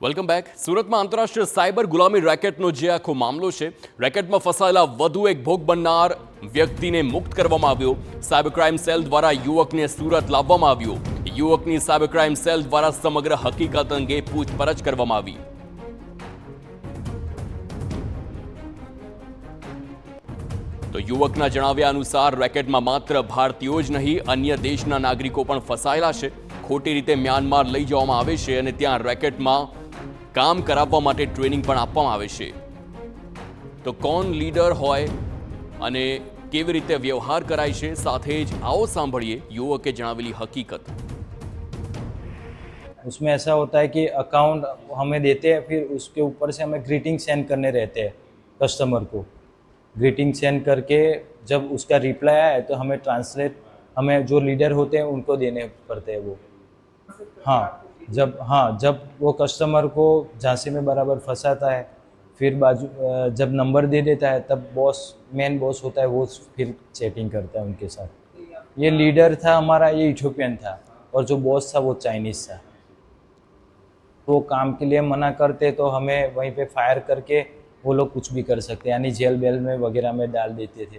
Welcome back. સુરતમાં આંતરરાષ્ટ્રીય cyber ગુલામી રેકેટનો જે આખો મામલો છે, રેકેટમાં ફસાયેલા વધુ એક ભોગ બનનાર વ્યક્તિને મુક્ત કરવામાં આવ્યો। સાયબર ક્રાઇમ સેલ દ્વારા યુવકને સુરત લાવવામાં આવ્યો। યુવકની સાયબર ક્રાઇમ સેલ દ્વારા સમગ્ર હકીકત અંગે પૂછપરછ કરવામાં આવી। તો યુવકના જણાવ્યા અનુસાર રેકેટમાં માત્ર ભારતીયો જ નહીં, અન્ય દેશના નાગરિકો પણ ફસાયેલા છે। ખોટી રીતે મ્યાનમાર લઈ જવામાં આવે છે અને ત્યાં રેકેટમાં કામ કરાવવા માટે ટ્રેનિંગ પણ આપવામાં આવે છે। તો કોણ લીડર હોય અને કેવી રીતે વ્યવહાર કરાય છે, સાથે જ આવો સાંભળીએ યુવકે જણાવેલી હકીકત। उसमें ऐसा होता है कि अकाउंट हमें देते हैं, फिर उसके ऊपर से हमें ग्रीटिंग सेंड करने रहते हैं कस्टमर को। ग्रीटिंग सेंड करके जब उसका रिप्लाई आया तो हमें ट्रांसलेट, हमें जो लीडर होते हैं उनको देने पड़ते हैं वो। जब वो कस्टमर को झांसे में बराबर फंसाता है, फिर बाजू जब नंबर दे देता है तब बॉस, मेन बॉस होता है, वो फिर चैटिंग करता है उनके साथ। ये लीडर था हमारा, ये इथियोपियन था, और जो बॉस था वो चाइनीज़ था। वो काम के लिए मना करते तो हमें वहीं पे फायर करके वो लोग कुछ भी कर सकते हैं, यानी जेल बेल में वगैरह में डाल देते थे।